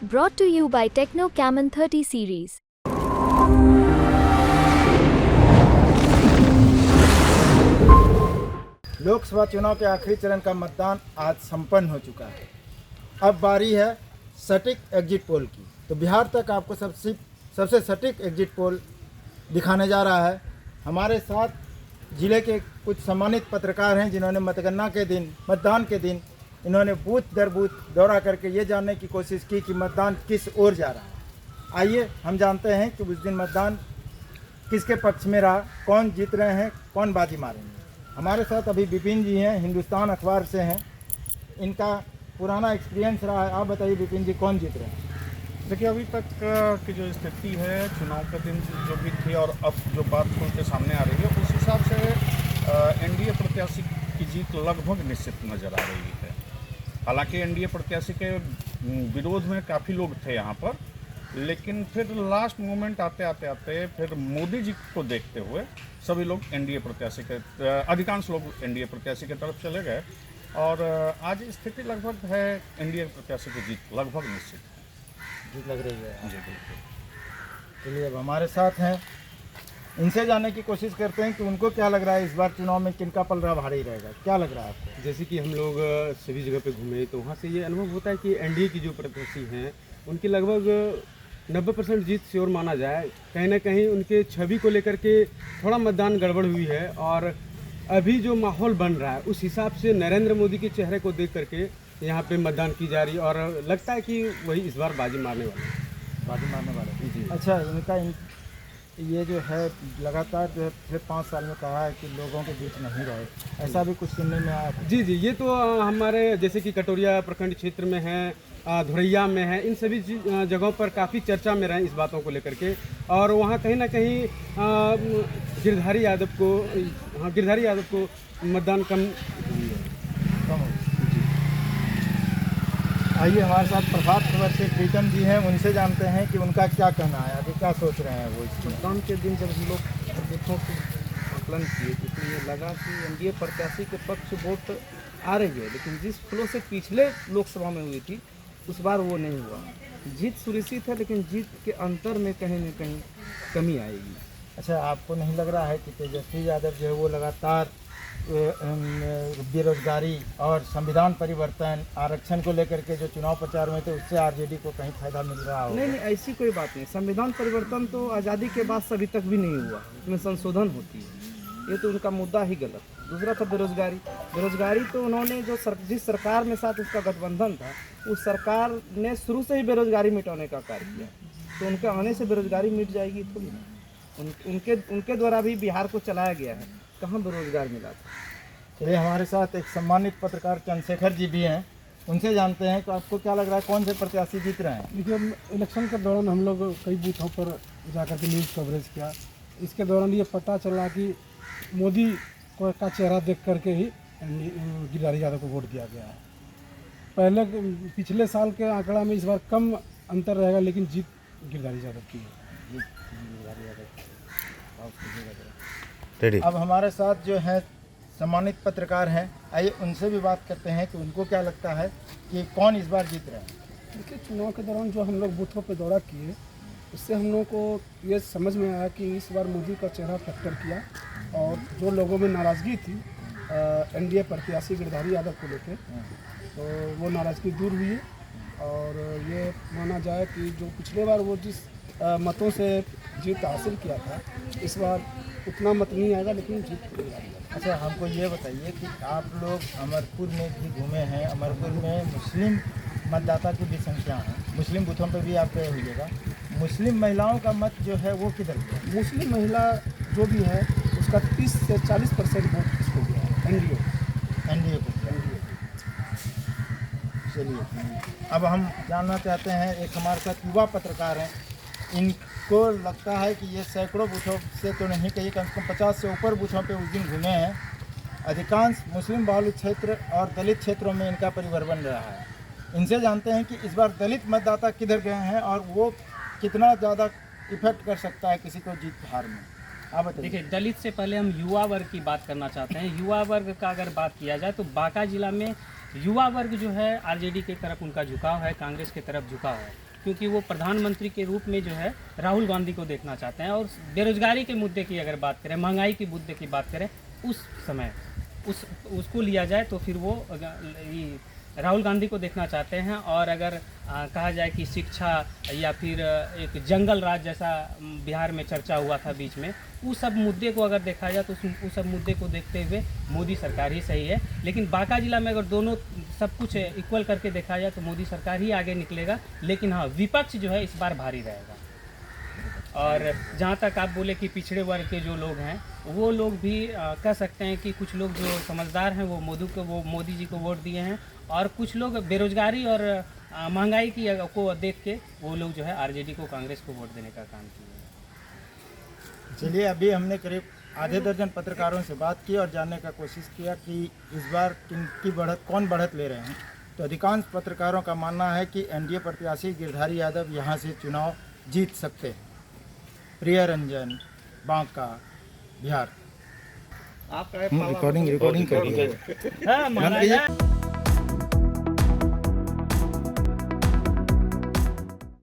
Brought to you by Techno Camon 30 series. Lok Sabha चुनाव के आखिरी चरण का मतदान आज संपन्न हो चुका है। अब बारी है सटीक एग्जिट पोल की। तो बिहार तक आपको सबसे सटीक एग्जिट पोल दिखाने जा रहा है। हमारे साथ जिले के कुछ सम्मानित पत्रकार हैं जिन्होंने मतदान के दिन इन्होंने बूथ दर बूथ दौरा करके ये जानने की कोशिश की कि मतदान किस ओर जा रहा है। आइए हम जानते हैं कि उस दिन मतदान किसके पक्ष में रहा, कौन जीत रहे हैं, कौन बाजी मारेंगे। हमारे साथ अभी विपिन जी हैं, हिंदुस्तान अखबार से हैं। इनका पुराना एक्सपीरियंस रहा है। आप बताइए विपिन जी, कौन जीत रहे हैं? देखिए, अभी तक की जो स्थिति है, चुनाव के दिन जो भी थी और अब जो बात खुल के सामने आ रही है, उस हिसाब से एनडीए प्रत्याशी की जीत लगभग निश्चित नज़र आ रही है। हालांकि एनडीए प्रत्याशी के विरोध में काफ़ी लोग थे यहाँ पर, लेकिन फिर लास्ट मोमेंट आते फिर मोदी जी को देखते हुए सभी लोग एनडीए प्रत्याशी के अधिकांश लोग एनडीए प्रत्याशी की तरफ चले गए और आज स्थिति लगभग है एनडीए प्रत्याशी की जीत लगभग निश्चित है। जीत लग रही है जी बिल्कुल। चलिए अब हमारे साथ हैं, इनसे जानने की कोशिश करते हैं कि उनको क्या लग रहा है इस बार चुनाव में किनका पलड़ा भारी रहेगा। क्या लग रहा है आपको? जैसे कि हम लोग सभी जगह पे घूमे तो वहाँ से ये अनुभव होता है कि एनडीए की जो प्रत्याशी हैं उनकी लगभग 90% जीत श्योर माना जाए। कहीं ना कहीं उनके छवि को लेकर के थोड़ा मतदान गड़बड़ हुई है और अभी जो माहौल बन रहा है उस हिसाब से नरेंद्र मोदी के चेहरे को देख करके यहाँ पे मतदान की जा रही है और लगता है कि वही इस बार बाजी मारने वाले जी। अच्छा, इनका ये जो है लगातार जो है पिछले 5 साल में कहा है कि लोगों के बीच नहीं रहे, ऐसा भी कुछ सुनने में आया था। जी, ये तो हमारे जैसे कि कटोरिया प्रखंड क्षेत्र में है, धुरैया में है, इन सभी जगहों पर काफ़ी चर्चा में रहे इस बातों को लेकर के और वहाँ कहीं ना कहीं गिरधारी यादव को मतदान कम हो। आइए हमारे साथ प्रभात खबर से प्रीतम जी हैं, उनसे जानते हैं कि उनका क्या कहना है, अभी क्या सोच रहे हैं वो इसमें। मतदान के दिन जब हम लोग बूथों को आकलन किए तो इसलिए लगा कि एनडीए प्रत्याशी के पक्ष वोट आ रही है, लेकिन जिस फ्लो से पिछले लोकसभा में हुई थी उस बार वो नहीं हुआ। जीत सुनिश्चित है, लेकिन जीत के अंतर में कहीं न कहीं कमी आएगी। अच्छा, आपको नहीं लग रहा है कि तेजस्वी यादव जो है वो लगातार बेरोजगारी और संविधान परिवर्तन आरक्षण को लेकर के जो चुनाव प्रचार में थे उससे आरजेडी को कहीं फायदा मिल रहा हो? नहीं, ऐसी कोई बात नहीं। संविधान परिवर्तन तो आज़ादी के बाद से अभी तक भी नहीं हुआ, इसमें संशोधन होती है, ये तो उनका मुद्दा ही गलत। दूसरा था बेरोजगारी तो उन्होंने जिस सरकार में साथ उसका गठबंधन था उस सरकार ने शुरू से ही बेरोजगारी मिटाने का कार्य किया, तो उनके आने से बेरोजगारी मिट जाएगी थोड़ी ना। उनके द्वारा भी बिहार को चलाया गया है, कहाँ बेरोजगार मिला था। चलिए हमारे साथ एक सम्मानित पत्रकार चंद्रशेखर जी भी हैं, उनसे जानते हैं कि आपको क्या लग रहा है कौन से प्रत्याशी जीत रहे हैं? देखिए, इलेक्शन के दौरान हम लोग कई बूथों पर जाकर के न्यूज़ कवरेज किया। इसके दौरान ये पता चला कि मोदी को का चेहरा देख करके ही गिरधारी यादव को वोट दिया गया है। पिछले साल के आंकड़ा में इस बार कम अंतर रहेगा, लेकिन जीत गिरधारी यादव की है। अब हमारे साथ जो है सम्मानित पत्रकार हैं, आइए उनसे भी बात करते हैं कि उनको क्या लगता है कि कौन इस बार जीत रहे हैं। देखिए, चुनाव के दौरान जो हम लोग बूथों पर दौरा किए उससे हम लोगों को ये समझ में आया कि इस बार मोदी का चेहरा फैक्टर किया और जो लोगों में नाराज़गी थी एनडीए प्रत्याशी गिरधारी यादव को लेकर, तो वो नाराज़गी दूर हुई और ये माना जाए कि जो पिछले बार वो जिस मतों से जीत हासिल किया था इस बार उतना मत नहीं आएगा, लेकिन जीत पूरी आएगी। अच्छा, हमको ये बताइए कि आप लोग अमरपुर में भी घूमे हैं, अमरपुर में मुस्लिम मतदाता की भी संख्या है, मुस्लिम बूथों पर भी आप गए होइएगा। मुस्लिम महिलाओं का मत जो है वो किधर गया? मुस्लिम महिला जो भी है उसका 30 से 40% वोट इसको गया है, एनडीए को। चलिए अब हम जानना चाहते हैं, एक हमारे साथ युवा पत्रकार हैं, इनको लगता है कि ये सैकड़ों बूथों से तो नहीं कहीं कम से कम 50 से ऊपर बूथों पे उस दिन घूमे हैं। अधिकांश मुस्लिम बाहुल्य क्षेत्र और दलित क्षेत्रों में इनका परिवर्तन रहा है। इनसे जानते हैं कि इस बार दलित मतदाता किधर गए हैं और वो कितना ज़्यादा इफेक्ट कर सकता है किसी को जीत हार में। आप बताइए। देखिए, दलित से पहले हम युवा वर्ग की बात करना चाहते हैं। युवा वर्ग का अगर बात किया जाए तो बांका जिला में युवा वर्ग जो है आरजेडी की तरफ उनका झुकाव है, कांग्रेस की तरफ झुकाव है। क्योंकि वो प्रधानमंत्री के रूप में जो है राहुल गांधी को देखना चाहते हैं। और बेरोजगारी के मुद्दे की अगर बात करें, महंगाई के मुद्दे की बात करें, उस समय उसको लिया जाए तो फिर वो राहुल गांधी को देखना चाहते हैं। और अगर कहा जाए कि शिक्षा या फिर एक जंगल राज जैसा बिहार में चर्चा हुआ था बीच में, उस सब मुद्दे को अगर देखा जाए तो उस सब मुद्दे को देखते हुए मोदी सरकार ही सही है। लेकिन बांका जिला में अगर दोनों सब कुछ इक्वल करके देखा जाए तो मोदी सरकार ही आगे निकलेगा। लेकिन हाँ, विपक्ष जो है इस बार भारी रहेगा। और जहाँ तक आप बोले कि पिछड़े वर्ग के जो लोग हैं, वो लोग भी कह सकते हैं कि कुछ लोग जो समझदार हैं वो मोदी जी को वोट दिए हैं, और कुछ लोग बेरोजगारी और महंगाई की को देख के वो लोग जो है आरजेडी को, कांग्रेस को वोट देने का काम किए हैं। चलिए, अभी हमने करीब आधे दर्जन पत्रकारों से बात की और जानने का कोशिश किया कि इस बार कौन बढ़त ले रहे हैं। तो अधिकांश पत्रकारों का मानना है कि एनडीए प्रत्याशी गिरधारी यादव यहाँ से चुनाव जीत सकते हैं। प्रिया रंजन, बांका, बिहार। आपका रिकॉर्डिंग कर रही है। हाँ, महाराजा।